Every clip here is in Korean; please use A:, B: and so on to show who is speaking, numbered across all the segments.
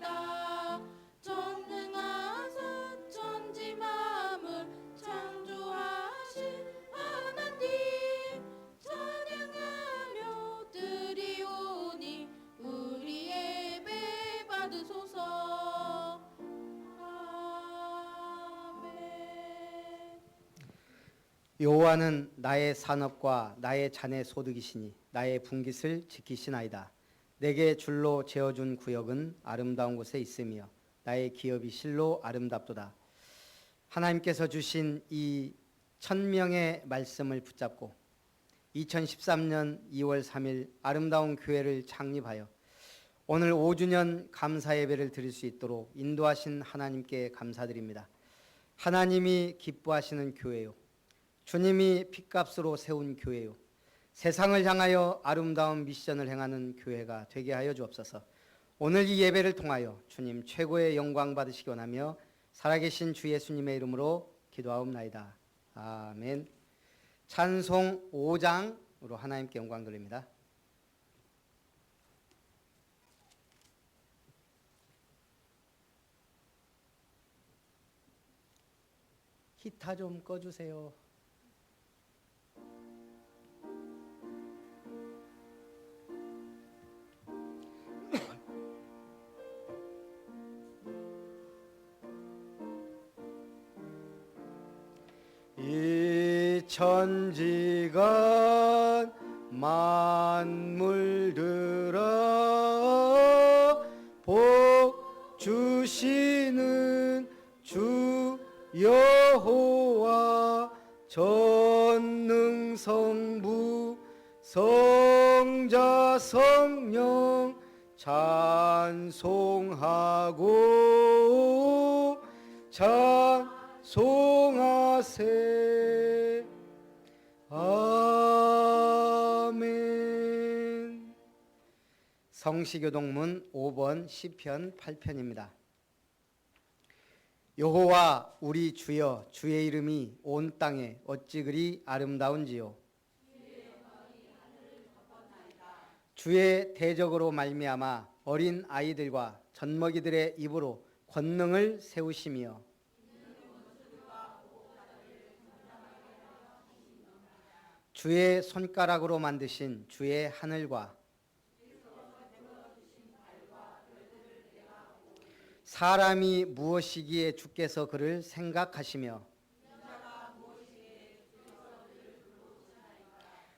A: 찬송하리이다. 전능하사 천지 만물 창조하신 하나님 찬양하며 드리오니 우리 예배 받으소서. 아멘.
B: 여호와는 나의 산업과 나의 자네 소득이시니 나의 분깃을 지키시나이다. 내게 줄로 재어준 구역은 아름다운 곳에 있으며 나의 기업이 실로 아름답도다. 하나님께서 주신 이 천명의 말씀을 붙잡고 2013년 2월 3일 아름다운 교회를 창립하여 오늘 5주년 감사 예배를 드릴 수 있도록 인도하신 하나님께 감사드립니다. 하나님이 기뻐하시는 교회요, 주님이 핏값으로 세운 교회요, 세상을 향하여 아름다운 미션을 행하는 교회가 되게 하여 주옵소서. 오늘 이 예배를 통하여 주님 최고의 영광 받으시기 원하며 살아계신 주 예수님의 이름으로 기도하옵나이다. 아멘. 찬송 5장으로 하나님께 영광 돌립니다. 기타 좀 꺼주세요. 이 천지간 만물들아 복 주시는 주 여호와 전능성부 성자 성령 찬송하고 찬송하세. 아멘. 성시교동문 5번 시편 8편입니다. 여호와 우리 주여, 주의 이름이 온 땅에 어찌 그리 아름다운지요. 주의 대적으로 말미암아 어린 아이들과 젖먹이들의 입으로 권능을 세우시며 주의 손가락으로 만드신 주의 하늘과 사람이 무엇이기에 주께서 그를 생각하시며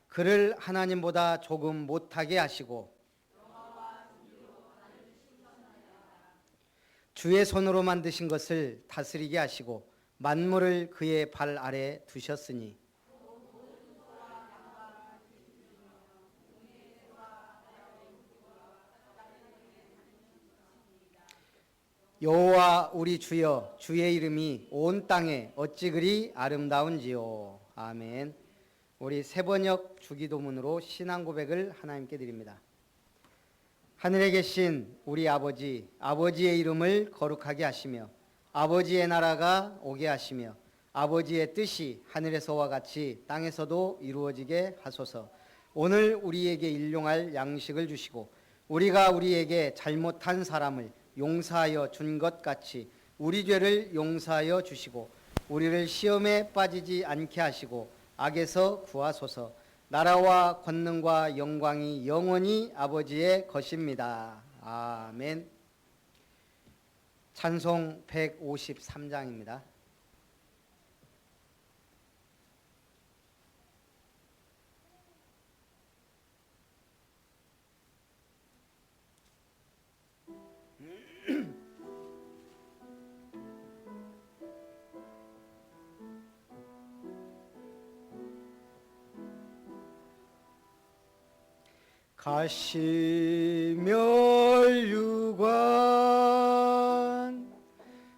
B: 그를 하나님보다 조금 못하게 하시고 주의 손으로 만드신 것을 다스리게 하시고 만물을 그의 발 아래 두셨으니 여호와 우리 주여, 주의 이름이 온 땅에 어찌 그리 아름다운지요. 아멘. 우리 세번역 주기도문으로 신앙 고백을 하나님께 드립니다. 하늘에 계신 우리 아버지, 아버지의 이름을 거룩하게 하시며 아버지의 나라가 오게 하시며 아버지의 뜻이 하늘에서와 같이 땅에서도 이루어지게 하소서. 오늘 우리에게 일용할 양식을 주시고 우리가 우리에게 잘못한 사람을 용서하여 준 것 같이 우리 죄를 용서하여 주시고 우리를 시험에 빠지지 않게 하시고 악에서 구하소서. 나라와 권능과 영광이 영원히 아버지의 것입니다. 아멘. 찬송 153장입니다. 가시멸류관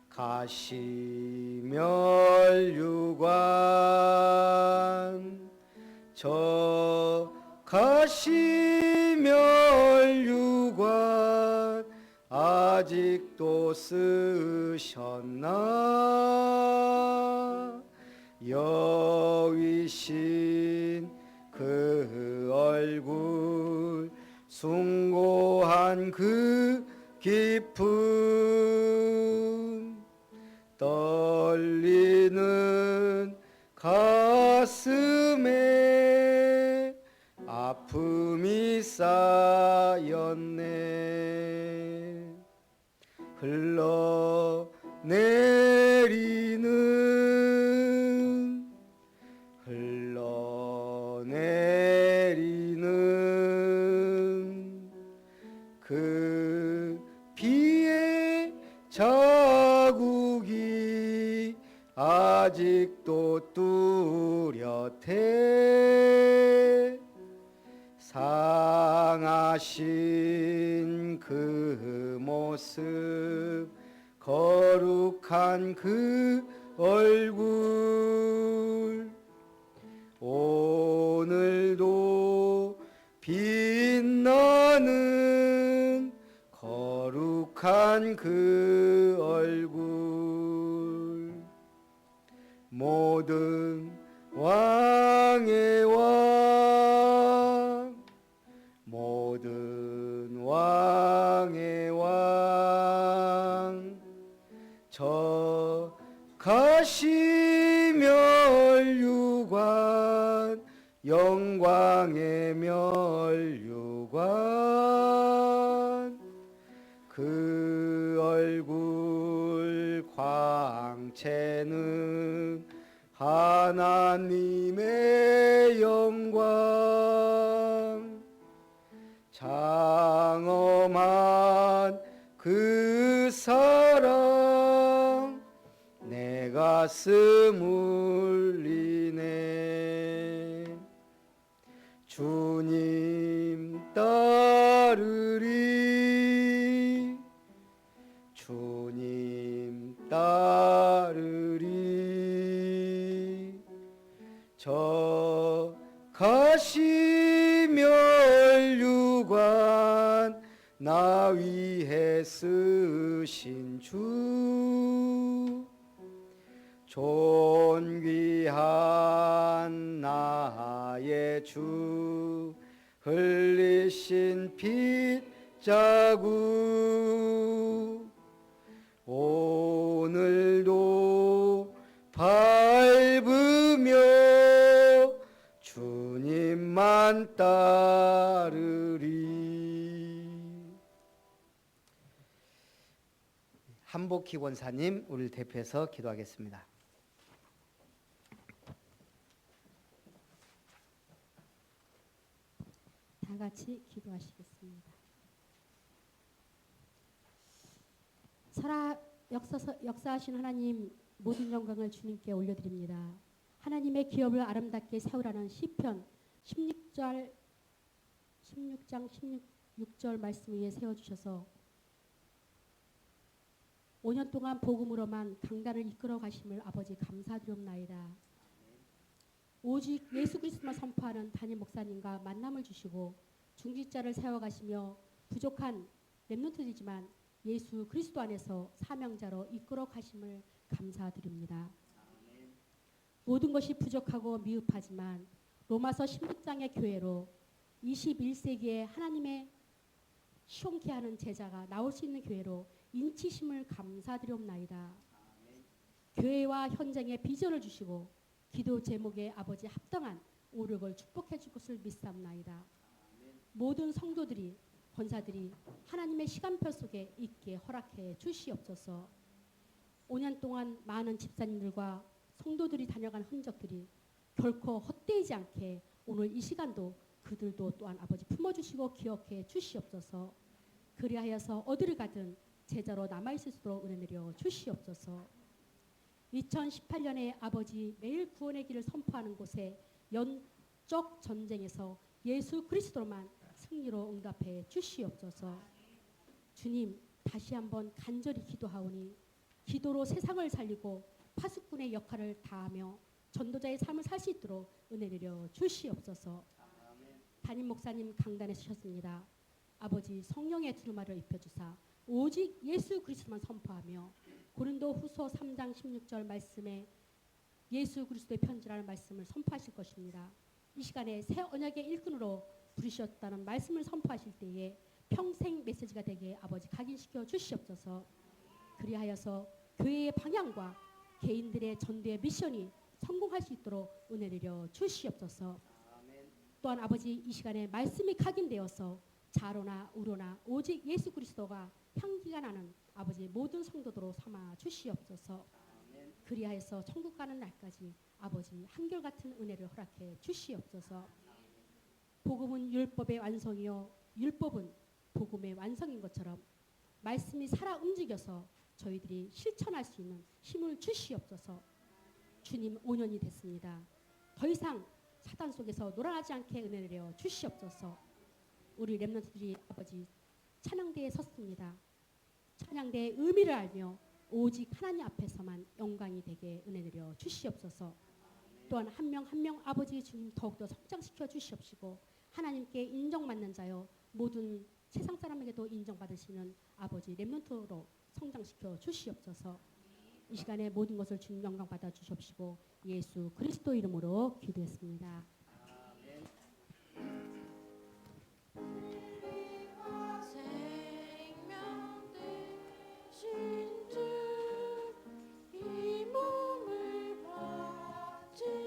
B: 가시멸류관 저 가시멸류관 아직도 쓰셨나. 여위신 그 얼굴 숭고한 그 깊은 떨리는 가슴에 아픔이 쌓였네. 흘러내리는 그 비의 자국이 아직도 뚜렷해. 상하신 그 모습, 거룩한 그 얼굴, 오늘도 빛나는 거룩한 그 얼굴. 모든 왕의 왕, 모든 왕의 왕, 저 가시 멸류관, 영광의 멸류관, 그 얼굴 광채는 하나님의 영광. 장엄한 그 사랑 내 가슴 울리네. 주님 따르리, 주님 따르리. 저 가시 멸류관 나 위해 쓰신 주, 존귀한 나의 주, 흘리신 핏자국, 오늘도 밟으며 주님만 따르리. 한복희 권사님, 우리를 대표해서 기도하겠습니다.
C: 다 같이 기도하시겠습니다. 역사하신 하나님, 모든 영광을 주님께 올려드립니다. 하나님의 기업을 아름답게 세우라는 시편 16장 16절 말씀 위에 세워주셔서 5년 동안 복음으로만 강단을 이끌어 가심을 아버지 감사드리옵나이다. 오직 예수 그리스도만 선포하는 담임 목사님과 만남을 주시고 중직자를 세워가시며 부족한 렘넌트이지만 예수 그리스도 안에서 사명자로 이끌어 가심을 감사드립니다. 모든 것이 부족하고 미흡하지만 로마서 16장의 교회로 21세기에 하나님의 시원케 하는 제자가 나올 수 있는 교회로 인치심을 감사드리옵나이다. 교회와 현장에 비전을 주시고 기도 제목에 아버지 합당한 오력을 축복해 줄 것을 믿사옵나이다. 모든 성도들이 권사들이 하나님의 시간표 속에 있게 허락해 주시옵소서. 5년 동안 많은 집사님들과 성도들이 다녀간 흔적들이 결코 헛되지 않게 오늘 이 시간도 그들도 또한 아버지 품어주시고 기억해 주시옵소서. 그리하여서 어디를 가든 제자로 남아있을 수 있도록 은혜 내려 주시옵소서. 2018년에 아버지 매일 구원의 길을 선포하는 곳에 영적 전쟁에서 예수 그리스도로만 승리로 응답해 주시옵소서. 주님, 다시 한번 간절히 기도하오니 기도로 세상을 살리고 파수꾼의 역할을 다하며 전도자의 삶을 살 수 있도록 은혜 내려 주시옵소서. 담임 목사님 강단에 서셨습니다. 아버지 성령의 두루마리를 입혀주사 오직 예수 그리스도만 선포하며 고린도 후서 3장 16절 말씀에 예수 그리스도의 편지라는 말씀을 선포하실 것입니다. 이 시간에 새 언약의 일꾼으로 부르셨다는 말씀을 선포하실 때에 평생 메시지가 되게 아버지 각인시켜 주시옵소서. 그리하여서 교회의 방향과 개인들의 전도의 미션이 성공할 수 있도록 은혜 내려 주시옵소서. 또한 아버지 이 시간에 말씀이 각인되어서 자로나 우로나 오직 예수 그리스도가 향기가 나는 아버지 모든 성도들로 삼아 주시옵소서. 그리하여서 천국 가는 날까지 아버지 한결같은 은혜를 허락해 주시옵소서. 복음은 율법의 완성이요 율법은 복음의 완성인 것처럼 말씀이 살아 움직여서 저희들이 실천할 수 있는 힘을 주시옵소서. 주님 5년이 됐습니다. 더 이상 사단 속에서 놀아나지 않게 은혜 내려 주시옵소서. 우리 렘넌트들이 아버지 찬양대에 섰습니다. 찬양대의 의미를 알며 오직 하나님 앞에서만 영광이 되게 은혜 내려 주시옵소서. 또한 한 명 한 명 아버지 주님 더욱더 성장시켜 주시옵시고 하나님께 인정받는 자요 모든 세상 사람에게도 인정받으시는 아버지 렘넌트로 성장시켜 주시옵소서. 이 시간에 모든 것을 주님 영광 받아 주시옵시고 예수 그리스도 이름으로 기도했습니다.
A: 생명 되신 주 이 몸을 바치옵니다.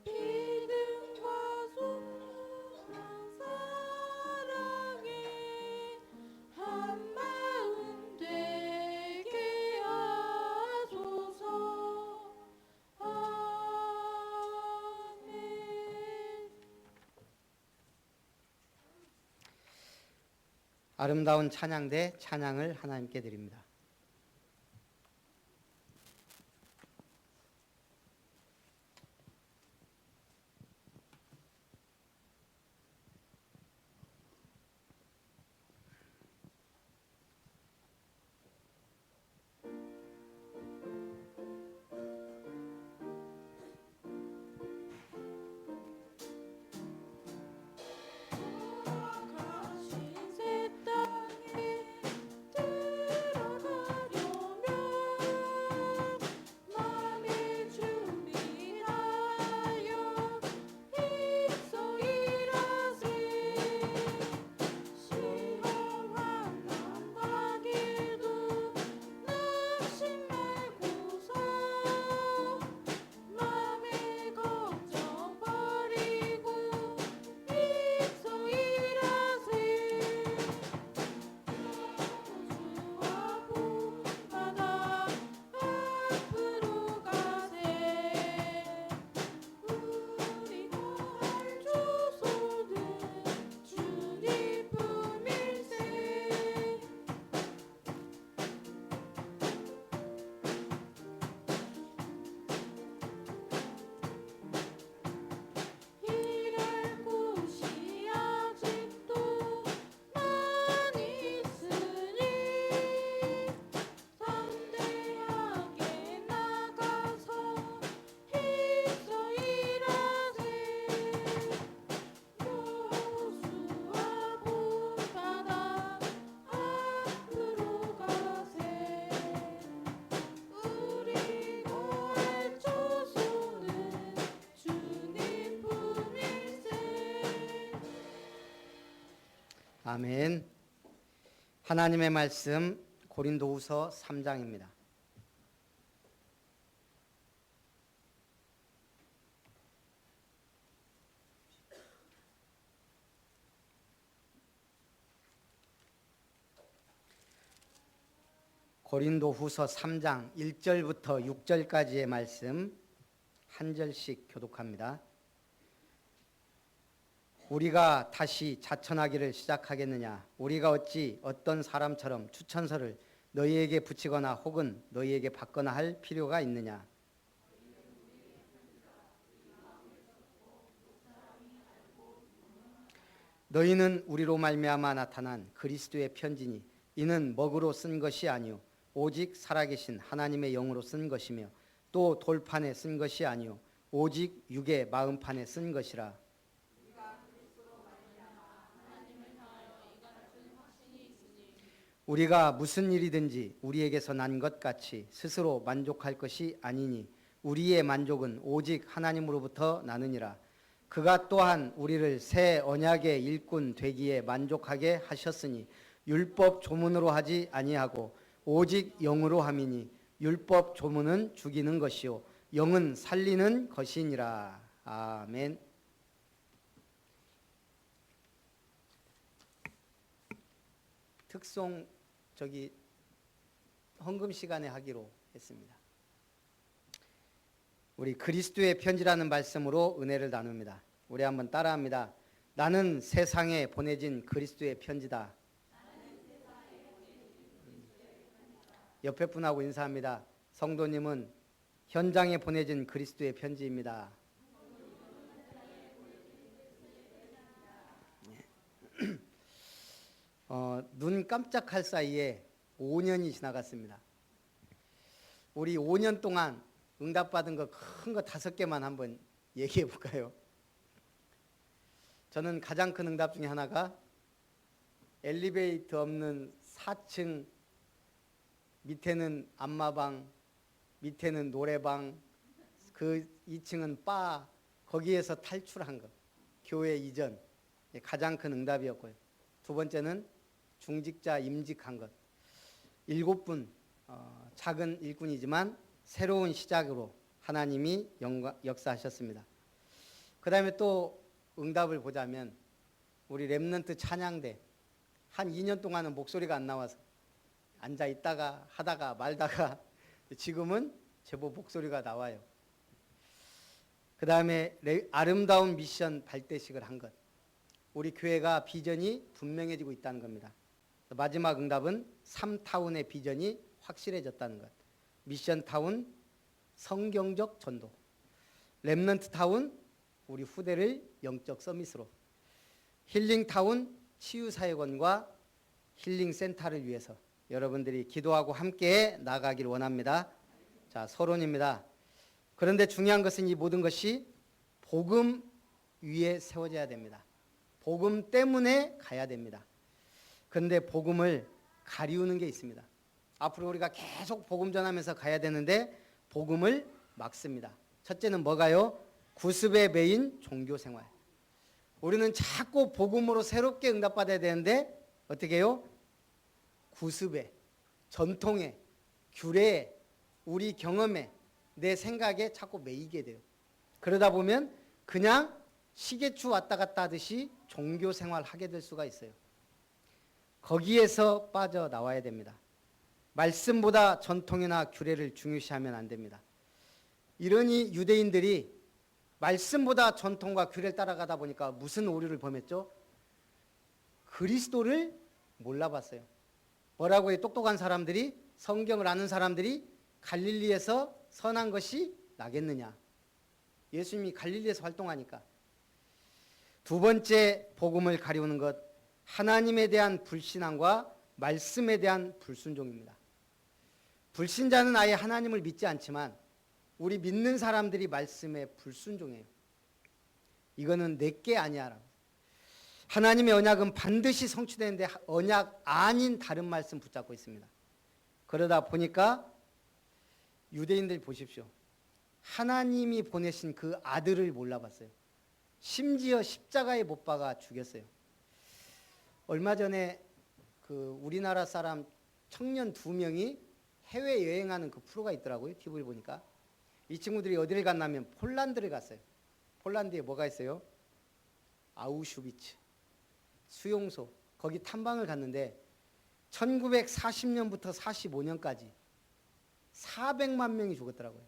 A: 믿음과 순수한 사랑에 한 마음 되게 하소서. 아멘.
B: 아름다운 찬양대 찬양을 하나님께 드립니다.
A: 가신 새 땅에 들어가려면 마음을 준비하여 힘써 일하세. 시험한 남과 길도 낙심 말고서 마음의 걱정 버리고 힘써 일하세. 주와 본받아 앞으로 가세. 우리 거할 조소는 주님 품일세. 일할 곳이 아직도 많이 있으니 담대하게 나가서 힘써 일하세. 여호수아 본받아 앞으로 가세. 우리 거할 조소는 주님 품일세.
B: 아멘. 하나님의 말씀 고린도후서 3장입니다. 고린도후서 3장 1절부터 6절까지의 말씀 한 절씩 교독합니다. 우리가 다시 자천하기를 시작하겠느냐? 우리가 어찌 어떤 사람처럼 추천서를 너희에게 붙이거나 혹은 너희에게 받거나 할 필요가 있느냐? 너희는 우리로 말미암아 나타난 그리스도의 편지니 이는 먹으로 쓴 것이 아니요 오직 살아계신 하나님의 영으로 쓴 것이며 또 돌판에 쓴 것이 아니요 오직 육의 마음판에 쓴 것이라. 우리가 무슨 일이든지 우리에게서 난 것 같이 스스로 만족할 것이 아니니 우리의 만족은 오직 하나님으로부터 나느니라. 그가 또한 우리를 새 언약의 일꾼 되기에 만족하게 하셨으니 율법 조문으로 하지 아니하고 오직 영으로 함이니 율법 조문은 죽이는 것이요 영은 살리는 것이니라. 아멘. 특송 헌금 시간에 하기로 했습니다. 우리 그리스도의 편지라는 말씀으로 은혜를 나눕니다. 우리 한번 따라합니다. 나는 세상에 보내진 그리스도의 편지다. 옆에 분하고 인사합니다. 성도님은 현장에 보내진 그리스도의 편지입니다. 눈 깜짝할 사이에 5년이 지나갔습니다. 우리 5년 동안 응답받은 거 큰 거 5개만 한번 얘기해 볼까요? 저는 가장 큰 응답 중에 하나가 엘리베이터 없는 4층, 밑에는 안마방, 밑에는 노래방, 그 2층은 바, 거기에서 탈출한 것. 교회 이전, 가장 큰 응답이었고요. 두 번째는 중직자 임직한 것. 7분, 작은 일꾼이지만 새로운 시작으로 하나님이 역사하셨습니다. 그 다음에 또 응답을 보자면 우리 렘넌트 찬양대 한 2년 동안은 목소리가 안 나와서 앉아 있다가 하다가 말다가 지금은 제법 목소리가 나와요. 그 다음에 아름다운 미션 발대식을 한 것. 우리 교회가 비전이 분명해지고 있다는 겁니다. 마지막 응답은 3타운의 비전이 확실해졌다는 것. 미션타운 성경적 전도, 렘넌트타운 우리 후대를 영적 서밋으로, 힐링타운 치유사역원과 힐링센터를 위해서 여러분들이 기도하고 함께 나가길 원합니다. 자, 서론입니다. 그런데 중요한 것은 이 모든 것이 복음 위에 세워져야 됩니다. 복음 때문에 가야 됩니다. 그런데 복음을 가리우는 게 있습니다. 앞으로 우리가 계속 복음 전하면서 가야 되는데 복음을 막습니다. 첫째는 뭐가요? 구습에 매인 종교생활. 우리는 자꾸 복음으로 새롭게 응답받아야 되는데 어떻게 해요? 구습에, 전통에, 규례에, 우리 경험에, 내 생각에 자꾸 매이게 돼요. 그러다 보면 그냥 시계추 왔다 갔다 하듯이 종교생활 하게 될 수가 있어요. 거기에서 빠져나와야 됩니다. 말씀보다 전통이나 규례를 중요시하면 안 됩니다. 이러니 유대인들이 말씀보다 전통과 규례를 따라가다 보니까 무슨 오류를 범했죠? 그리스도를 몰라봤어요. 뭐라고 해? 똑똑한 사람들이, 성경을 아는 사람들이 갈릴리에서 선한 것이 나겠느냐. 예수님이 갈릴리에서 활동하니까. 두 번째 복음을 가리우는 것, 하나님에 대한 불신앙과 말씀에 대한 불순종입니다. 불신자는 아예 하나님을 믿지 않지만 우리 믿는 사람들이 말씀에 불순종해요. 이거는 내게 아니야. 하나님의 언약은 반드시 성취되는데 언약 아닌 다른 말씀 붙잡고 있습니다. 그러다 보니까 유대인들 보십시오. 하나님이 보내신 그 아들을 몰라봤어요. 심지어 십자가에 못 박아 죽였어요. 얼마 전에 그 우리나라 사람 청년 2명이 해외 여행하는 그 프로가 있더라고요. TV를 보니까. 이 친구들이 어디를 갔냐면 폴란드를 갔어요. 폴란드에 뭐가 있어요? 아우슈비츠 수용소. 거기 탐방을 갔는데 1940년부터 45년까지 400만 명이 죽었더라고요.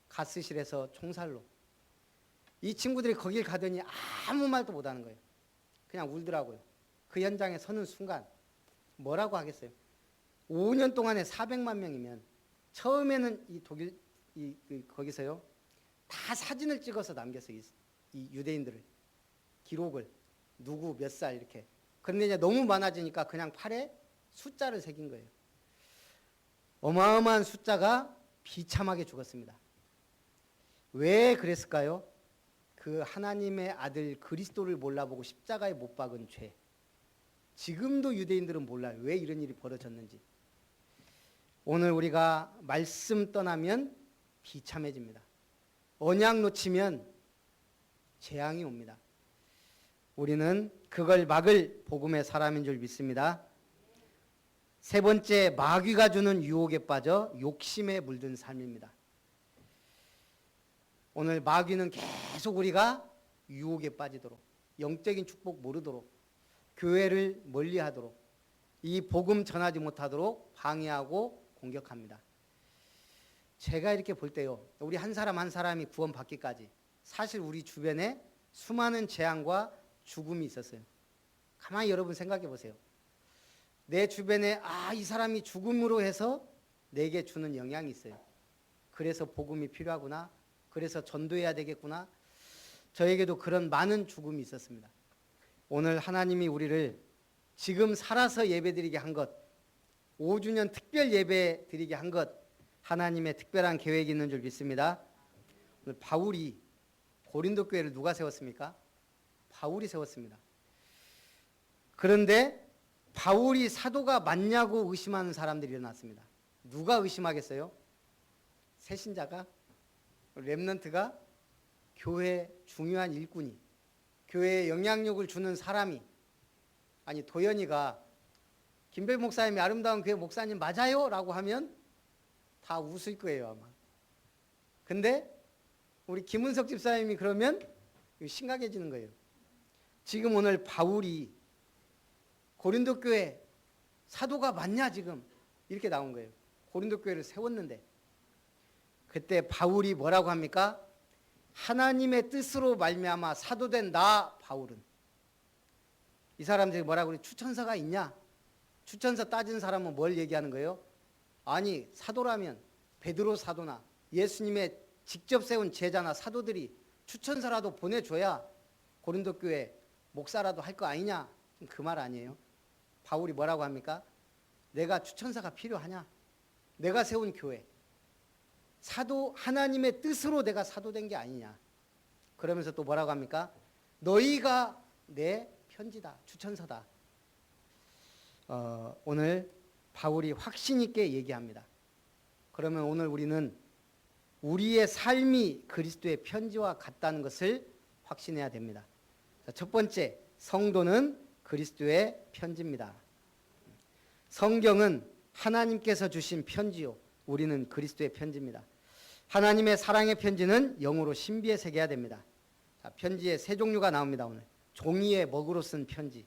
B: 가스실에서 총살로. 이 친구들이 거길 가더니 아무 말도 못하는 거예요. 그냥 울더라고요. 그 현장에 서는 순간 뭐라고 하겠어요? 5년 동안에 400만 명이면 처음에는 이 독일 거기서요 다 사진을 찍어서 남겼어요. 이 유대인들을 기록을 누구 몇 살 이렇게. 그런데 이제 너무 많아지니까 그냥 팔에 숫자를 새긴 거예요. 어마어마한 숫자가 비참하게 죽었습니다. 왜 그랬을까요? 그 하나님의 아들 그리스도를 몰라보고 십자가에 못 박은 죄. 지금도 유대인들은 몰라요. 왜 이런 일이 벌어졌는지. 오늘 우리가 말씀 떠나면 비참해집니다. 언약 놓치면 재앙이 옵니다. 우리는 그걸 막을 복음의 사람인 줄 믿습니다. 세 번째, 마귀가 주는 유혹에 빠져 욕심에 물든 삶입니다. 오늘 마귀는 계속 우리가 유혹에 빠지도록, 영적인 축복 모르도록, 교회를 멀리하도록, 이 복음 전하지 못하도록 방해하고 공격합니다. 제가 이렇게 볼 때요, 우리 한 사람 한 사람이 구원받기까지 사실 우리 주변에 수많은 재앙과 죽음이 있었어요. 가만히 여러분 생각해 보세요. 내 주변에 이 사람이 죽음으로 해서 내게 주는 영향이 있어요. 그래서 복음이 필요하구나. 그래서 전도해야 되겠구나. 저에게도 그런 많은 죽음이 있었습니다. 오늘 하나님이 우리를 지금 살아서 예배드리게 한 것, 5주년 특별 예배 드리게 한 것, 하나님의 특별한 계획이 있는 줄 믿습니다. 오늘 바울이 고린도 교회를 누가 세웠습니까? 바울이 세웠습니다. 그런데 바울이 사도가 맞냐고 의심하는 사람들이 일어났습니다. 누가 의심하겠어요? 새신자가? 렘넌트가? 교회 중요한 일꾼이, 교회에 영향력을 주는 사람이, 아니 도연이가 김별 목사님이 아름다운 교회 목사님 맞아요? 라고 하면 다 웃을 거예요 아마. 근데 우리 김은석 집사님이 그러면 심각해지는 거예요. 지금 오늘 바울이 고린도 교회 사도가 맞냐 지금 이렇게 나온 거예요. 고린도 교회를 세웠는데 그때 바울이 뭐라고 합니까? 하나님의 뜻으로 말미암아 사도된 나 바울은. 이 사람들이 뭐라고 그래? 추천서가 있냐? 추천서 따진 사람은 뭘 얘기하는 거예요? 아니 사도라면 베드로 사도나 예수님의 직접 세운 제자나 사도들이 추천서라도 보내줘야 고린도 교회 목사라도 할 거 아니냐? 그 말 아니에요. 바울이 뭐라고 합니까? 내가 추천서가 필요하냐? 내가 세운 교회 사도 하나님의 뜻으로 내가 사도된 게 아니냐? 그러면서 또 뭐라고 합니까? 너희가 내 편지다, 추천서다. 오늘 바울이 확신 있게 얘기합니다. 그러면 오늘 우리는 우리의 삶이 그리스도의 편지와 같다는 것을 확신해야 됩니다. 자, 첫 번째, 성도는 그리스도의 편지입니다. 성경은 하나님께서 주신 편지요, 우리는 그리스도의 편지입니다. 하나님의 사랑의 편지는 영으로 신비에 새겨야 됩니다. 자, 편지에 세 종류가 나옵니다. 오늘 종이에 먹으로 쓴 편지.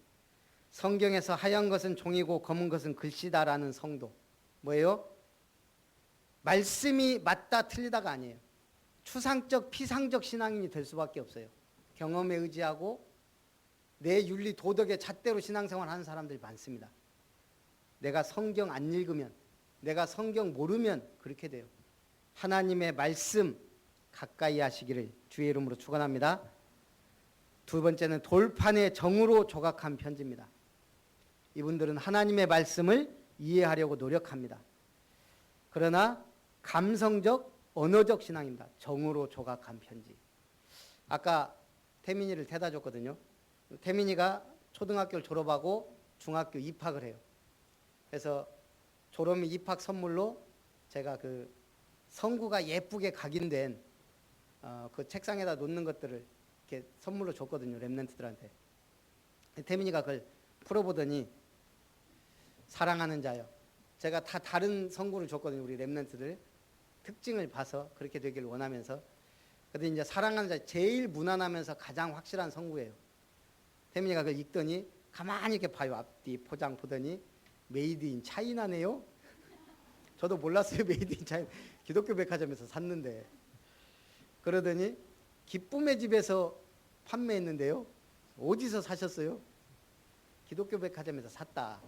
B: 성경에서 하얀 것은 종이고 검은 것은 글씨다라는 성도. 뭐예요? 말씀이 맞다 틀리다가 아니에요. 추상적 피상적 신앙인이 될 수밖에 없어요. 경험에 의지하고 내 윤리 도덕의 잣대로 신앙생활 하는 사람들이 많습니다. 내가 성경 안 읽으면, 내가 성경 모르면 그렇게 돼요. 하나님의 말씀 가까이 하시기를 주의 이름으로 축원합니다. 두 번째는 돌판에 정으로 조각한 편지입니다. 이분들은 하나님의 말씀을 이해하려고 노력합니다. 그러나 감성적, 언어적 신앙입니다. 정으로 조각한 편지. 아까 태민이를 데려다 줬거든요. 태민이가 초등학교를 졸업하고 중학교 입학을 해요. 그래서 졸업 및 입학 선물로 제가 그 성구가 예쁘게 각인된 그 책상에다 놓는 것들을 이렇게 선물로 줬거든요. 렘넌트들한테. 태민이가 그걸 풀어보더니 사랑하는 자요. 제가 다 다른 성구를 줬거든요. 우리 렘넌트들 특징을 봐서 그렇게 되길 원하면서. 근데 이제 사랑하는 자 제일 무난하면서 가장 확실한 성구예요. 태민이가 그걸 읽더니 가만히 이렇게 봐요. 앞뒤 포장 보더니 메이드 인 차이나네요. 저도 몰랐어요. 메이드 인 차이나. 기독교 백화점에서 샀는데. 그러더니 기쁨의 집에서 판매했는데요. 어디서 사셨어요? 기독교 백화점에서 샀다.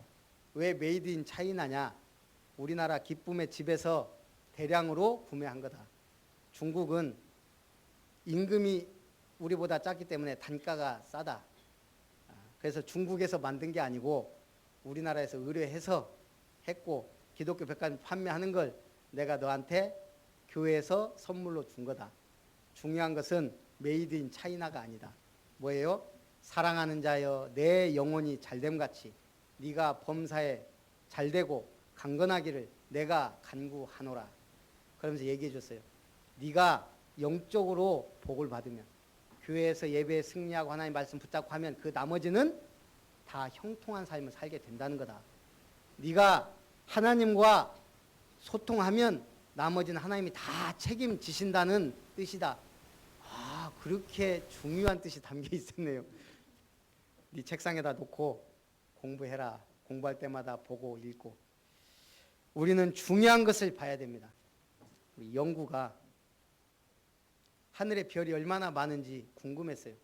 B: 왜 메이드 인 차이나냐? 우리나라 기쁨의 집에서 대량으로 구매한 거다. 중국은 임금이 우리보다 작기 때문에 단가가 싸다. 그래서 중국에서 만든 게 아니고 우리나라에서 의뢰해서 했고 기독교 백화점 판매하는 걸 내가 너한테 교회에서 선물로 준 거다. 중요한 것은 메이드 인 차이나가 아니다. 뭐예요? 사랑하는 자여 내 영혼이 잘됨같이 네가 범사에 잘되고 강건하기를 내가 간구하노라. 그러면서 얘기해 줬어요. 네가 영적으로 복을 받으면, 교회에서 예배에 승리하고 하나님 말씀 붙잡고 하면 그 나머지는 다 형통한 삶을 살게 된다는 거다. 네가 하나님과 소통하면 나머지는 하나님이 다 책임지신다는 뜻이다. 아, 그렇게 중요한 뜻이 담겨 있었네요. 네 책상에다 놓고 공부해라. 공부할 때마다 보고 읽고. 우리는 중요한 것을 봐야 됩니다. 우리 영구가 하늘의 별이 얼마나 많은지 궁금했어요.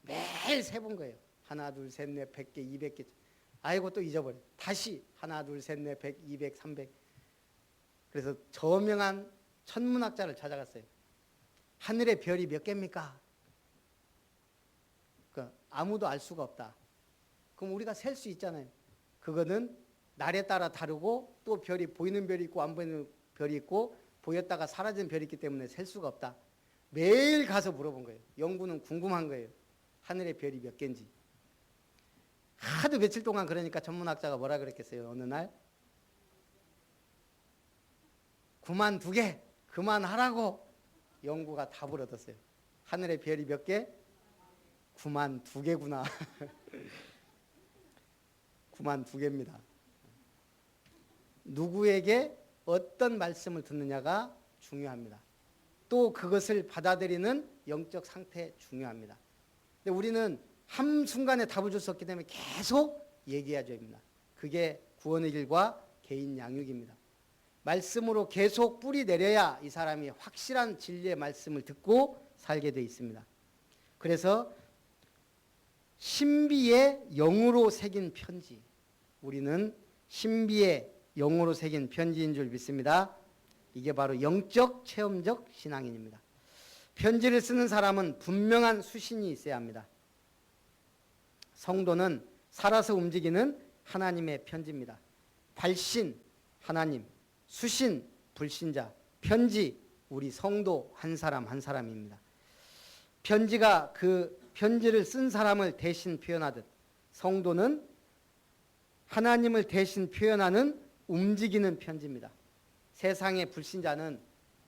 B: 매일 세본 거예요. 하나, 둘, 셋, 넷, 100개, 200개. 아이고 또 잊어버려. 다시 하나, 둘, 셋, 넷, 100, 200, 300. 그래서 저명한 천문학자를 찾아갔어요. 하늘의 별이 몇 개입니까? 그러니까 아무도 알 수가 없다. 그럼 우리가 셀 수 있잖아요. 그거는 날에 따라 다르고 또 별이 보이는 별이 있고 안 보이는 별이 있고 보였다가 사라진 별이 있기 때문에 셀 수가 없다. 매일 가서 물어본 거예요. 연구는 궁금한 거예요. 하늘의 별이 몇 개인지. 하도 며칠 동안 그러니까 천문학자가 뭐라 그랬겠어요. 어느 날 9만 2개 그만하라고 연구가 답을 얻었어요. 하늘의 별이 몇 개? 9만 2개구나. 9만 2개입니다. 누구에게 어떤 말씀을 듣느냐가 중요합니다. 또 그것을 받아들이는 영적 상태 중요합니다. 근데 우리는 한순간에 답을 줄 수 없기 때문에 계속 얘기해야 됩니다. 그게 구원의 길과 개인 양육입니다. 말씀으로 계속 뿌리 내려야 이 사람이 확실한 진리의 말씀을 듣고 살게 돼 있습니다. 그래서 신비의 영으로 새긴 편지, 우리는 신비의 영으로 새긴 편지인 줄 믿습니다. 이게 바로 영적 체험적 신앙인입니다. 편지를 쓰는 사람은 분명한 수신이 있어야 합니다. 성도는 살아서 움직이는 하나님의 편지입니다. 발신 하나님, 수신 불신자, 편지 우리 성도 한 사람 한 사람입니다. 편지가 그 편지를 쓴 사람을 대신 표현하듯 성도는 하나님을 대신 표현하는 움직이는 편지입니다. 세상의 불신자는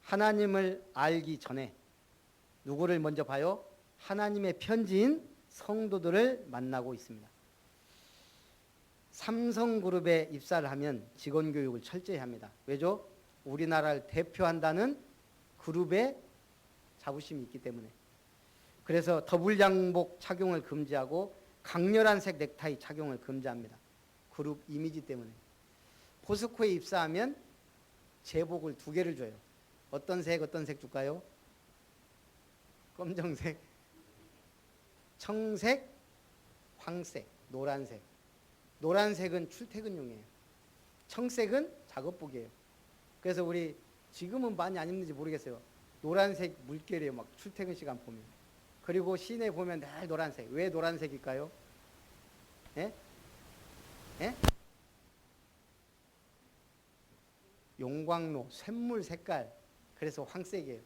B: 하나님을 알기 전에 누구를 먼저 봐요? 하나님의 편지인 성도들을 만나고 있습니다. 삼성그룹에 입사를 하면 직원 교육을 철저히 합니다. 왜죠? 우리나라를 대표한다는 그룹의 자부심이 있기 때문에. 그래서 더블 양복 착용을 금지하고 강렬한 색 넥타이 착용을 금지합니다. 그룹 이미지 때문에. 포스코에 입사하면 제복을 2개를 줘요. 어떤 색 줄까요? 검정색, 청색, 황색, 노란색. 노란색은 출퇴근용이에요. 청색은 작업복이에요. 그래서 우리 지금은 많이 안 입는지 모르겠어요. 노란색 물결이에요. 막 출퇴근 시간 보면. 그리고 시내 보면 늘 노란색. 왜 노란색일까요? 예? 예? 용광로, 쇳물 색깔. 그래서 황색이에요.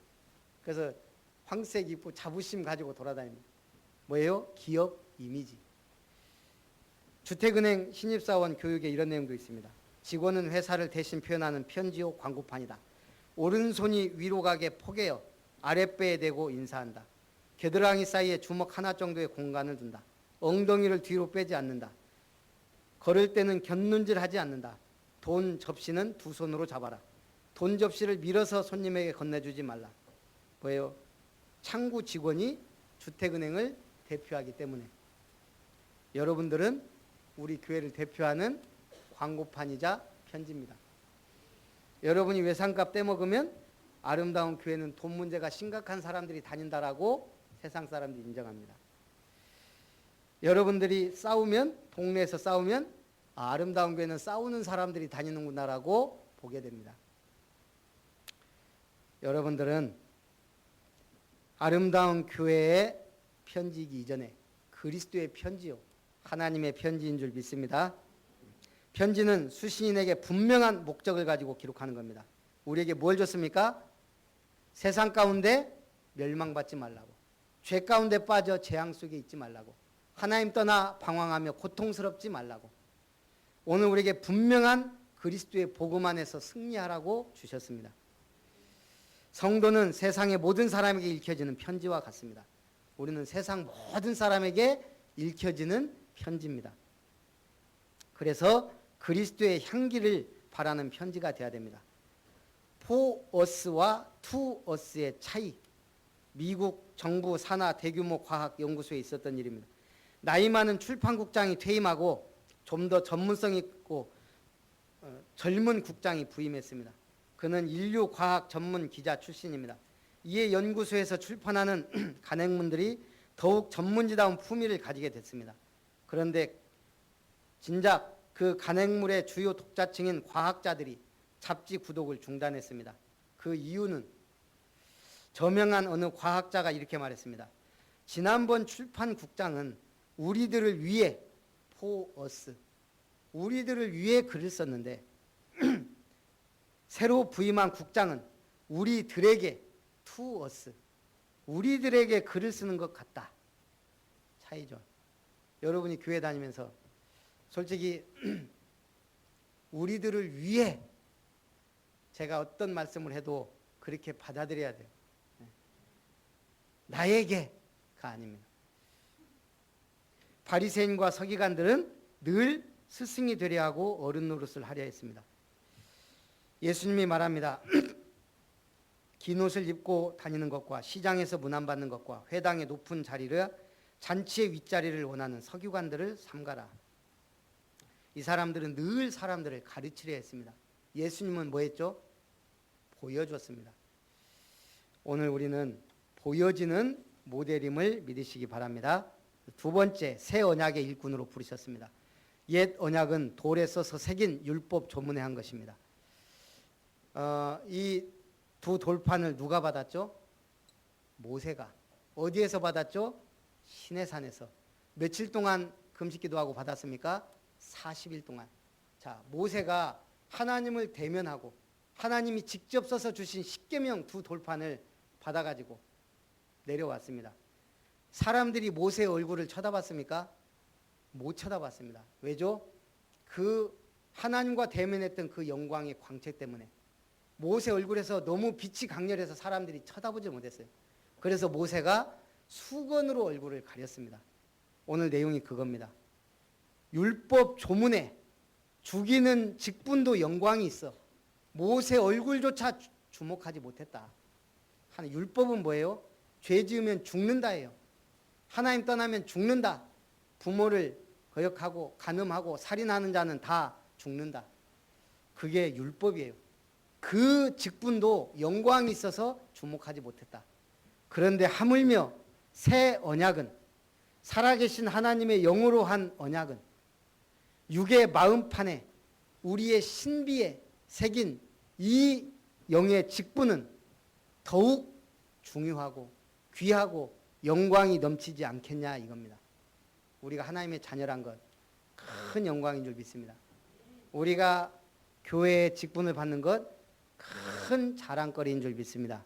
B: 그래서 황색 입고 자부심 가지고 돌아다닙니다. 뭐예요? 기업 이미지. 주택은행 신입사원 교육에 이런 내용도 있습니다. 직원은 회사를 대신 표현하는 편지요 광고판이다. 오른손이 위로 가게 포개어 아랫배에 대고 인사한다. 겨드랑이 사이에 주먹 하나 정도의 공간을 둔다. 엉덩이를 뒤로 빼지 않는다. 걸을 때는 곁눈질하지 않는다. 돈 접시는 2손으로 잡아라. 돈 접시를 밀어서 손님에게 건네주지 말라. 뭐예요? 창구 직원이 주택은행을 대표하기 때문에. 여러분들은 우리 교회를 대표하는 광고판이자 편지입니다. 여러분이 외상값 떼먹으면 아름다운 교회는 돈 문제가 심각한 사람들이 다닌다라고 세상 사람들이 인정합니다. 여러분들이 싸우면, 동네에서 싸우면 아름다운 교회는 싸우는 사람들이 다니는구나라고 보게 됩니다. 여러분들은 아름다운 교회의 편지이기 이전에 그리스도의 편지요, 하나님의 편지인 줄 믿습니다. 편지는 수신인에게 분명한 목적을 가지고 기록하는 겁니다. 우리에게 뭘 줬습니까? 세상 가운데 멸망받지 말라고, 죄 가운데 빠져 재앙 속에 있지 말라고, 하나님 떠나 방황하며 고통스럽지 말라고, 오늘 우리에게 분명한 그리스도의 복음 안에서 승리하라고 주셨습니다. 성도는 세상의 모든 사람에게 읽혀지는 편지와 같습니다. 우리는 세상 모든 사람에게 읽혀지는 편지입니다. 그래서 그리스도의 향기를 바라는 편지가 되어야 됩니다. For us와 to us의 차이, 미국 정부 산하 대규모 과학 연구소에 있었던 일입니다. 나이 많은 출판국장이 퇴임하고 좀 더 전문성 있고 젊은 국장이 부임했습니다. 그는 인류 과학 전문 기자 출신입니다. 이에 연구소에서 출판하는 간행문들이 더욱 전문지다운 품위를 가지게 됐습니다. 그런데 진작 그 간행물의 주요 독자층인 과학자들이 잡지 구독을 중단했습니다. 그 이유는 저명한 어느 과학자가 이렇게 말했습니다. 지난번 출판 국장은 우리들을 위해 for us, 우리들을 위해 글을 썼는데 새로 부임한 국장은 우리들에게 to us, 우리들에게 글을 쓰는 것 같다. 차이죠. 여러분이 교회 다니면서 솔직히 우리들을 위해 제가 어떤 말씀을 해도 그렇게 받아들여야 돼요. 나에게가 아닙니다. 바리새인과 서기관들은 늘 스승이 되려 하고 어른 노릇을 하려 했습니다. 예수님이 말합니다. 긴 옷을 입고 다니는 것과 시장에서 문안받는 것과 회당의 높은 자리를 잔치의 윗자리를 원하는 서기관들을 삼가라. 이 사람들은 늘 사람들을 가르치려 했습니다. 예수님은 뭐 했죠? 보여줬습니다. 오늘 우리는 보여지는 모델임을 믿으시기 바랍니다. 두 번째, 새 언약의 일꾼으로 부르셨습니다. 옛 언약은 돌에 써서 새긴 율법 조문에 한 것입니다. 이 두 돌판을 누가 받았죠? 모세가. 어디에서 받았죠? 시내산에서. 며칠 동안 금식기도하고 받았습니까? 40일 동안. 자, 모세가 하나님을 대면하고 하나님이 직접 써서 주신 십계명 두 돌판을 받아가지고 내려왔습니다. 사람들이 모세의 얼굴을 쳐다봤습니까? 못 쳐다봤습니다. 왜죠? 그 하나님과 대면했던 그 영광의 광채 때문에 모세 얼굴에서 너무 빛이 강렬해서 사람들이 쳐다보지 못했어요. 그래서 모세가 수건으로 얼굴을 가렸습니다. 오늘 내용이 그겁니다. 율법 조문에 죽이는 직분도 영광이 있어 모세 얼굴조차 주목하지 못했다. 율법은 뭐예요? 죄 지으면 죽는다예요. 하나님 떠나면 죽는다. 부모를 거역하고 간음하고 살인하는 자는 다 죽는다. 그게 율법이에요. 그 직분도 영광이 있어서 주목하지 못했다. 그런데 하물며 새 언약은 살아계신 하나님의 영으로 한 언약은 육의 마음판에 우리의 신비에 새긴 이 영의 직분은 더욱 중요하고 귀하고 영광이 넘치지 않겠냐 이겁니다. 우리가 하나님의 자녀란 것 큰 영광인 줄 믿습니다. 우리가 교회의 직분을 받는 것 큰 자랑거리인 줄 믿습니다.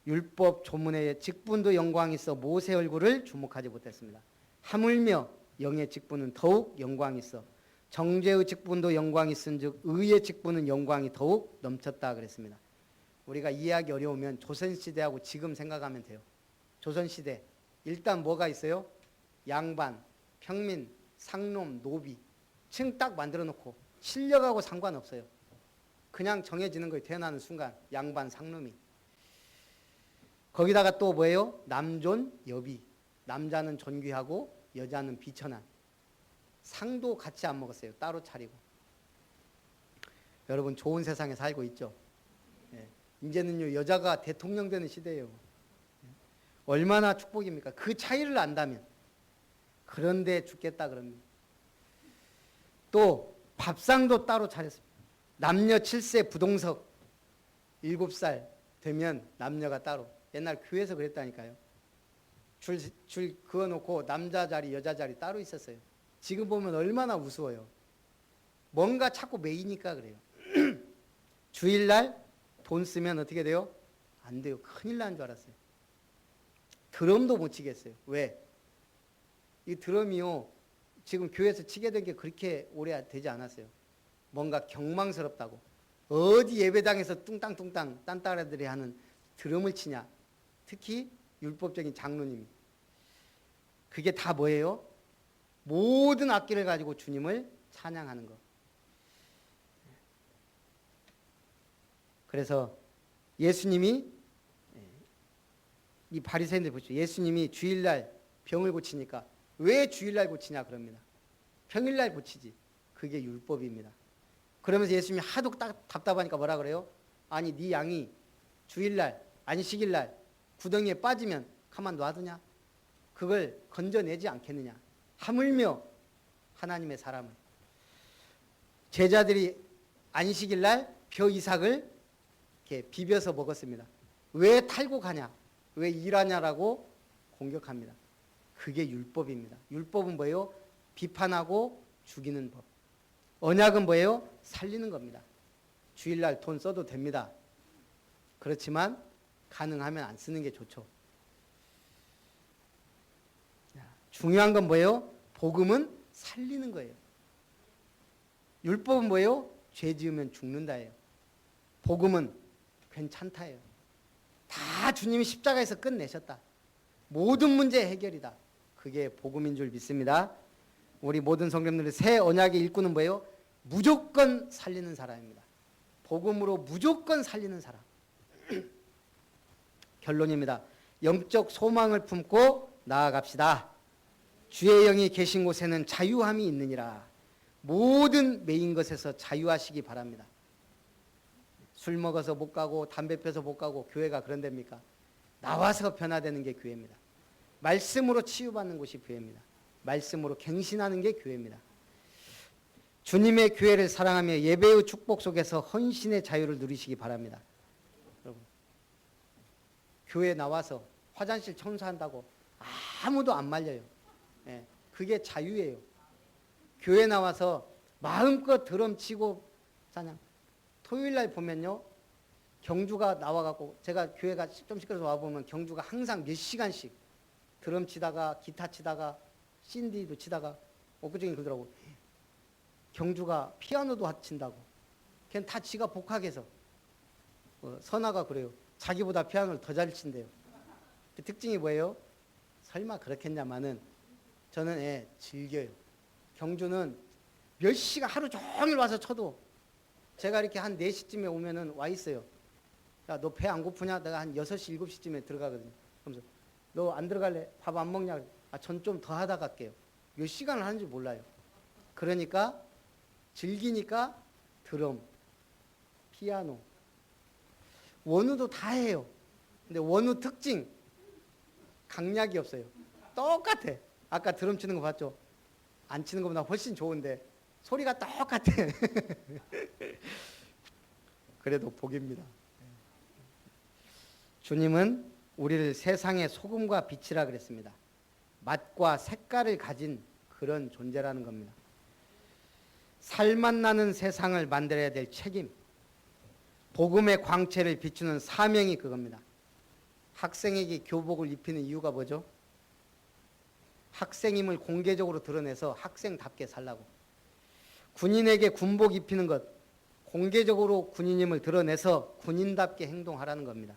B: 율법 조문의 직분도 영광이 있어 모세 얼굴을 주목하지 못했습니다. 하물며 영의 직분은 더욱 영광이 있어 정죄의 직분도 영광이 있은즉 의의 직분은 영광이 더욱 넘쳤다 그랬습니다. 우리가 이해하기 어려우면 조선시대하고 지금 생각하면 돼요. 조선시대 일단 뭐가 있어요? 양반, 평민, 상놈, 노비 층 딱 만들어 놓고 실력하고 상관없어요. 그냥 정해지는 거예요. 태어나는 순간 양반, 상놈이. 거기다가 또 뭐예요? 남존, 여비. 남자는 존귀하고 여자는 비천한. 상도 같이 안 먹었어요. 따로 차리고. 여러분 좋은 세상에 살고 있죠. 예. 이제는요 여자가 대통령 되는 시대예요. 얼마나 축복입니까? 그 차이를 안다면. 그런데 죽겠다 그럽니다. 또 밥상도 따로 차렸습니다. 남녀 7세 부동석 7살 되면 남녀가 따로. 옛날 교회에서 그랬다니까요. 줄 그어놓고 남자 자리 여자 자리 따로 있었어요. 지금 보면 얼마나 우스워요. 뭔가 자꾸 매이니까 그래요. 주일날 돈 쓰면 어떻게 돼요? 안 돼요. 큰일 나는 줄 알았어요. 드럼도 못 치겠어요. 왜? 이 드럼이요. 지금 교회에서 치게 된 게 그렇게 오래 되지 않았어요. 뭔가 경망스럽다고. 어디 예배당에서 뚱땅뚱땅 딴따라들이 하는 드럼을 치냐. 특히 율법적인 장로님이. 그게 다 뭐예요? 모든 악기를 가지고 주님을 찬양하는 것. 그래서 예수님이 이 바리새인들 보시죠. 예수님이 주일날 병을 고치니까 왜 주일날 고치냐 그럽니다. 평일날 고치지. 그게 율법입니다. 그러면서 예수님이 하도 답답하니까 뭐라 그래요? 아니 네 양이 주일날 안식일날 구덩이에 빠지면 가만 놔두냐? 그걸 건져내지 않겠느냐? 하물며 하나님의 사람을. 제자들이 안식일날 벼 이삭을 이렇게 비벼서 먹었습니다. 왜 탈고 가냐? 왜 일하냐라고 공격합니다. 그게 율법입니다. 율법은 뭐예요? 비판하고 죽이는 법. 언약은 뭐예요? 살리는 겁니다. 주일날 돈 써도 됩니다. 그렇지만 가능하면 안 쓰는 게 좋죠. 중요한 건 뭐예요? 복음은 살리는 거예요. 율법은 뭐예요? 죄 지으면 죽는다예요. 복음은 괜찮다예요. 다 주님이 십자가에서 끝내셨다. 모든 문제 해결이다. 그게 복음인 줄 믿습니다. 우리 모든 성도님들의 새 언약의 일꾼은 뭐예요? 무조건 살리는 사람입니다. 복음으로 무조건 살리는 사람. 결론입니다. 영적 소망을 품고 나아갑시다. 주의 영이 계신 곳에는 자유함이 있느니라. 모든 매인 것에서 자유하시기 바랍니다. 술 먹어서 못 가고 담배 펴서 못 가고 교회가 그런 데입니까? 나와서 변화되는 게 교회입니다. 말씀으로 치유받는 곳이 교회입니다. 말씀으로 갱신하는 게 교회입니다. 주님의 교회를 사랑하며 예배의 축복 속에서 헌신의 자유를 누리시기 바랍니다. 여러분, 교회 나와서 화장실 청소한다고 아무도 안 말려요. 예, 그게 자유예요. 교회 나와서 마음껏 드럼 치고 찬양. 토요일 날 보면요, 경주가 나와갖고, 제가 교회가 좀 시끄러워서 와보면 경주가 항상 몇 시간씩 드럼 치다가 기타 치다가 신디도 치다가 엊그저께 그러더라고. 경주가 피아노도 친다고. 걔는 다 지가 복학해서. 선아가 그래요. 자기보다 피아노를 더 잘 친대요. 그 특징이 뭐예요? 설마 그렇겠냐마는 저는 즐겨요. 경주는 몇 시간 하루 종일 와서 쳐도 제가 이렇게 한 4시쯤에 오면은 와 있어요. 야, 너 배 안 고프냐? 내가 한 6시, 7시쯤에 들어가거든요. 그러면서 너 안 들어갈래? 밥 안 먹냐? 아, 전 좀 더 하다 갈게요. 몇 시간을 하는지 몰라요. 그러니까 즐기니까 드럼, 피아노, 원우도 다 해요. 근데 원우 특징 강약이 없어요. 똑같아. 아까 드럼 치는 거 봤죠? 안 치는 것보다 훨씬 좋은데 소리가 똑같아. 그래도 복입니다. 주님은 우리를 세상의 소금과 빛이라 그랬습니다. 맛과 색깔을 가진 그런 존재라는 겁니다. 살맛 나는 세상을 만들어야 될 책임, 복음의 광채를 비추는 사명이 그겁니다. 학생에게 교복을 입히는 이유가 뭐죠? 학생임을 공개적으로 드러내서 학생답게 살라고. 군인에게 군복 입히는 것, 공개적으로 군인임을 드러내서 군인답게 행동하라는 겁니다.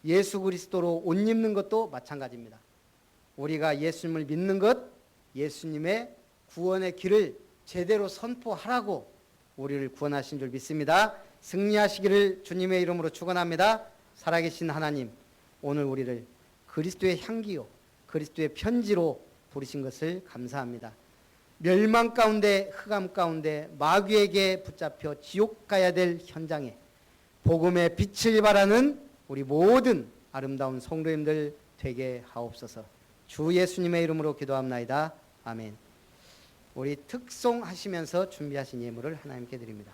B: 예수 그리스도로 옷 입는 것도 마찬가지입니다. 우리가 예수님을 믿는 것, 예수님의 구원의 길을 제대로 선포하라고 우리를 구원하신 줄 믿습니다. 승리하시기를 주님의 이름으로 축원합니다. 살아계신 하나님, 오늘 우리를 그리스도의 향기요 그리스도의 편지로 부르신 것을 감사합니다. 멸망 가운데 흑암 가운데 마귀에게 붙잡혀 지옥 가야 될 현장에 복음의 빛을 발하는 우리 모든 아름다운 성도님들 되게 하옵소서. 주 예수님의 이름으로 기도합나이다. 아멘. 우리 특송 하시면서 준비하신 예물을 하나님께 드립니다.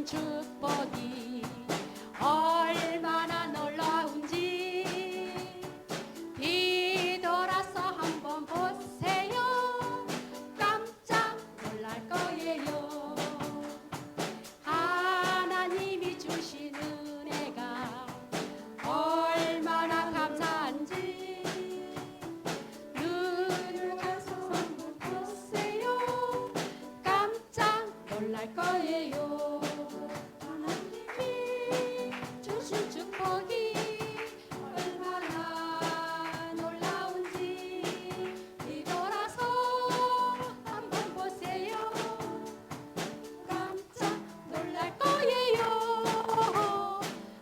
C: 주신 축복이 얼마나 놀라운지 뒤돌아서 한번 보세요. 깜짝 놀랄 거예요. 하나님이 주신 은혜가 얼마나 감사한지 눈을 감아서 한번 보세요. 깜짝 놀랄 거예요. 하나님이 주신 축복이 얼마나 놀라운지 뒤돌아서 한번 보세요. 깜짝 놀랄 거예요.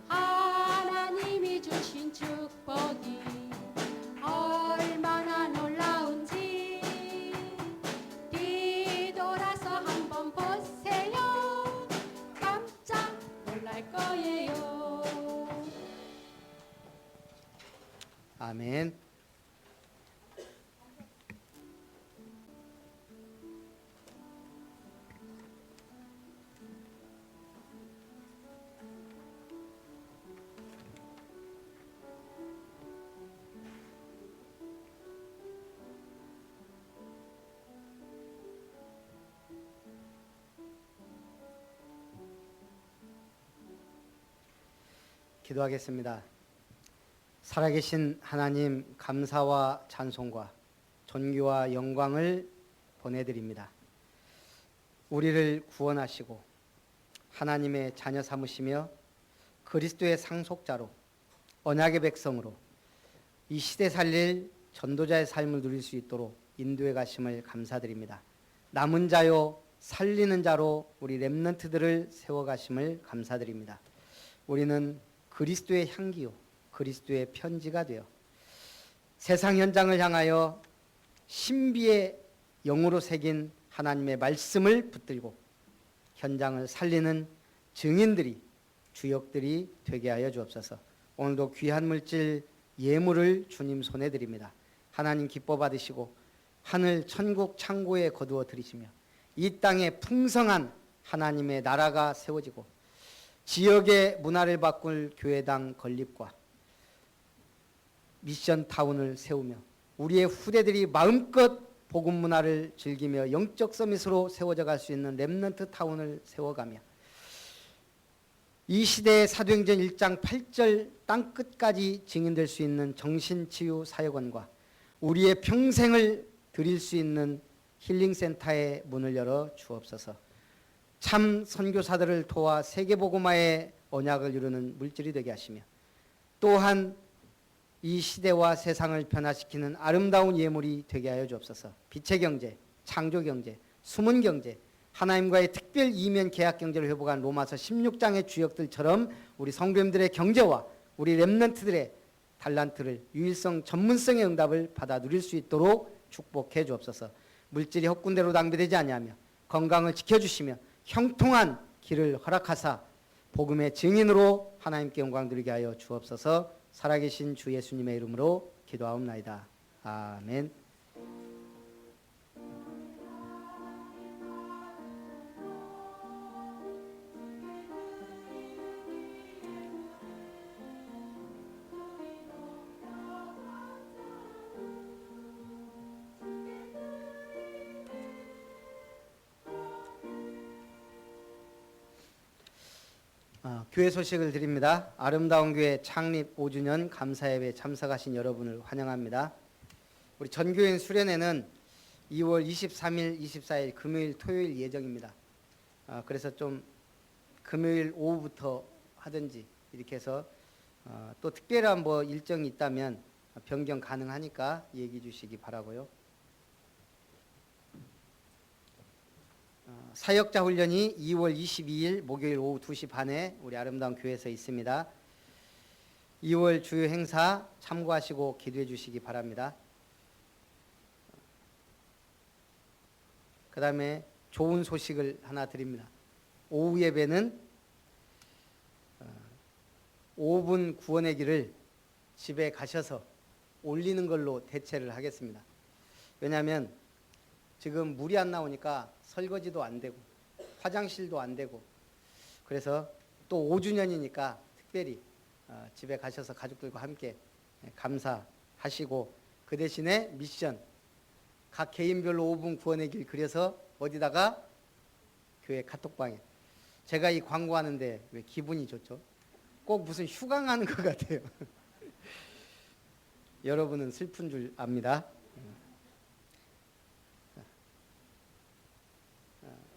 C: 하나님이 주신 축복이 얼마나 놀라운지 뒤돌아서 한번 보세요. 깜짝 놀랄 거예요.
B: 아멘. 기도하겠습니다. 살아계신 하나님, 감사와 찬송과 존귀와 영광을 보내드립니다. 우리를 구원하시고 하나님의 자녀 삼으시며 그리스도의 상속자로 언약의 백성으로 이 시대 살릴 전도자의 삶을 누릴 수 있도록 인도해 가심을 감사드립니다. 남은 자요 살리는 자로 우리 렘넌트들을 세워가심을 감사드립니다. 우리는 그리스도의 향기요 그리스도의 편지가 되어 세상 현장을 향하여 신비의 영으로 새긴 하나님의 말씀을 붙들고 현장을 살리는 증인들이 주역들이 되게 하여 주옵소서. 오늘도 귀한 물질 예물을 주님 손에 드립니다. 하나님 기뻐 받으시고 하늘 천국 창고에 거두어 들이시며 이 땅에 풍성한 하나님의 나라가 세워지고 지역의 문화를 바꿀 교회당 건립과 미션 타운을 세우며 우리의 후대들이 마음껏 복음 문화를 즐기며 영적 서밋으로 세워져 갈 수 있는 렘넌트 타운을 세워가며 이 시대의 사도행전 1장 8절 땅끝까지 증인될 수 있는 정신치유 사역원과 우리의 평생을 드릴 수 있는 힐링센터의 문을 열어 주옵소서. 참 선교사들을 도와 세계복음화의 언약을 이루는 물질이 되게 하시며 또한 이 시대와 세상을 변화시키는 아름다운 예물이 되게 하여 주옵소서. 빛의 경제, 창조 경제, 숨은 경제, 하나님과의 특별 이면 계약 경제를 회복한 로마서 16장의 주역들처럼 우리 성도님들의 경제와 우리 렘넌트들의 달란트를 유일성, 전문성의 응답을 받아 누릴 수 있도록 축복해 주옵소서. 물질이 헛군대로 낭비되지 아니하며 건강을 지켜주시며 형통한 길을 허락하사 복음의 증인으로 하나님께 영광 드리게 하여 주옵소서. 살아계신 주 예수님의 이름으로 기도하옵나이다. 아멘. 교회 소식을 드립니다. 아름다운 교회 창립 5주년 감사예배 참석하신 여러분을 환영합니다. 우리 전교인 수련회는 2월 23일, 24일 금요일, 토요일 예정입니다. 그래서 좀 금요일 오후부터 하든지 이렇게 해서 또 특별한 뭐 일정이 있다면 변경 가능하니까 얘기해 주시기 바라고요. 사역자 훈련이 2월 22일 목요일 오후 2시 반에 우리 아름다운 교회에서 있습니다. 2월 주요 행사 참고하시고 기도해 주시기 바랍니다. 그 다음에 좋은 소식을 하나 드립니다. 오후 예배는 5분 구원의 길을 집에 가셔서 올리는 걸로 대체를 하겠습니다. 왜냐하면 지금 물이 안 나오니까 설거지도 안 되고 화장실도 안 되고 그래서 또 5주년이니까 특별히 집에 가셔서 가족들과 함께 감사하시고, 그 대신에 미션, 각 개인별로 5분 구원의 길 그려서 어디다가? 교회 카톡방에. 제가 이 광고하는데 왜 기분이 좋죠? 꼭 무슨 휴강 하는 것 같아요. 여러분은 슬픈 줄 압니다.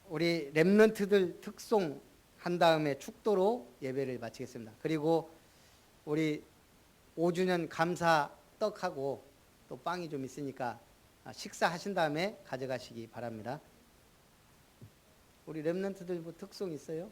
B: 우리 렘넌트들 특송 한 다음에 축도로 예배를 마치겠습니다. 그리고 우리 5주년 감사 떡하고 또 빵이 좀 있으니까 식사하신 다음에 가져가시기 바랍니다. 우리 렘넌트들 뭐 특송 있어요?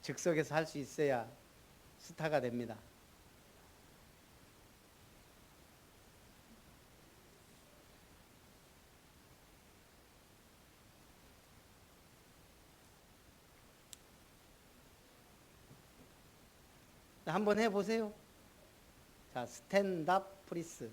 B: 즉석에서 할 수 있어야 스타가 됩니다. 한번 해보세요. 자, 스탠드업 프리스.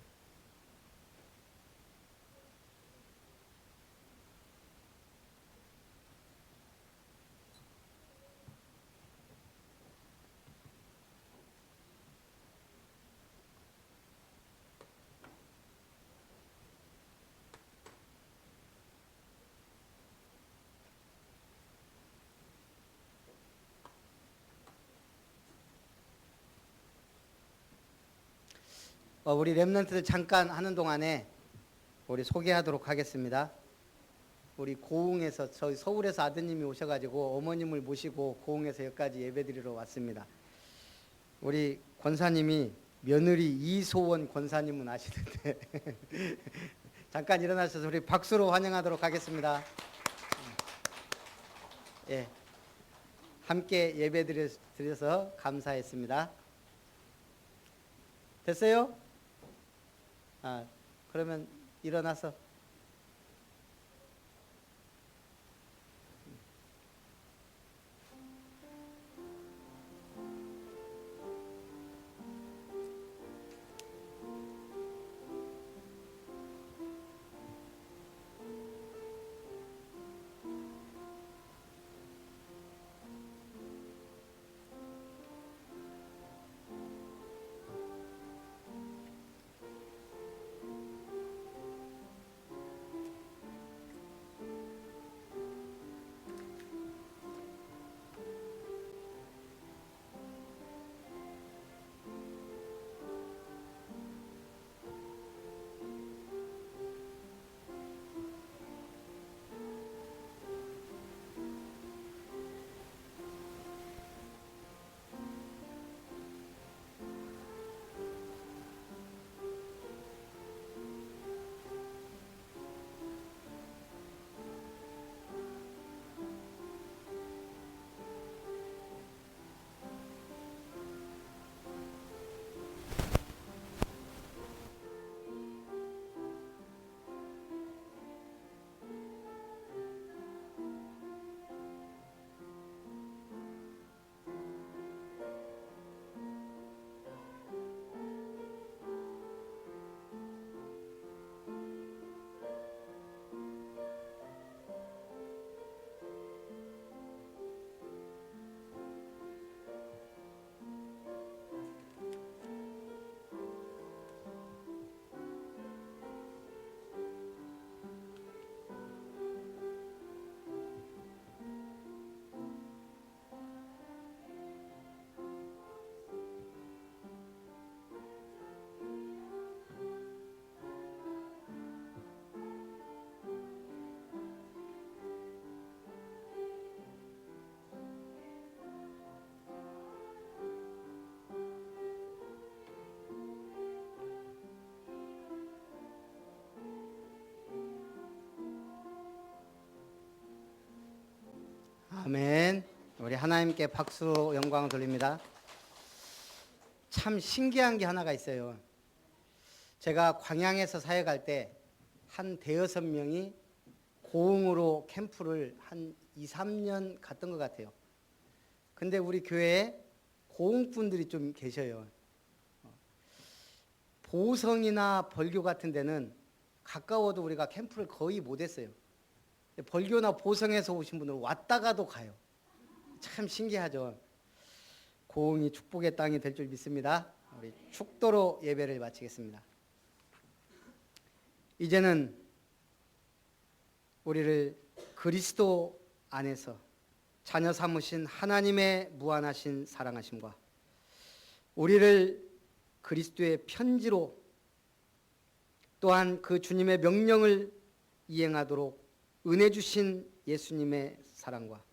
B: 우리 렘넌트들 잠깐 하는 동안에 우리 소개하도록 하겠습니다. 우리 고흥에서, 저희 서울에서 아드님이 오셔가지고 어머님을 모시고 고흥에서 여기까지 예배드리러 왔습니다. 우리 권사님이 며느리 이소원 권사님은 아시는데 잠깐 일어나셔서 우리 박수로 환영하도록 하겠습니다. 예, 함께 예배드려서 감사했습니다. 됐어요? 그러면 일어나서 아멘. 우리 하나님께 박수 영광을 돌립니다. 참 신기한 게 하나가 있어요. 제가 광양에서 사역할 때 한 대여섯 명이 고흥으로 캠프를 한 2, 3년 갔던 것 같아요. 근데 우리 교회에 고흥분들이 좀 계셔요. 보성이나 벌교 같은 데는 가까워도 우리가 캠프를 거의 못했어요. 벌교나 보성에서 오신 분들은 왔다가도 가요. 참 신기하죠. 고흥이 축복의 땅이 될 줄 믿습니다. 우리 축도로 예배를 마치겠습니다. 이제는 우리를 그리스도 안에서 자녀 삼으신 하나님의 무한하신 사랑하심과 우리를 그리스도의 편지로 또한 그 주님의 명령을 이행하도록 은혜 주신 예수님의 사랑과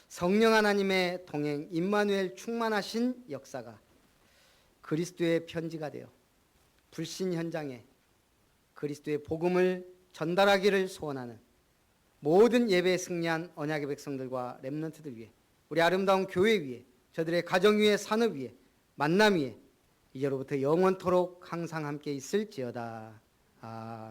B: 성령 하나님의 동행 임마누엘 충만하신 역사가 그리스도의 편지가 되어 불신 현장에 그리스도의 복음을 전달하기를 소원하는 모든 예배에 승리한 언약의 백성들과 렘넌트들 위해 우리 아름다운 교회 위에 저들의 가정 위에 산업 위에 만남 위에 이제로부터 영원토록 항상 함께 있을지어다. 아멘.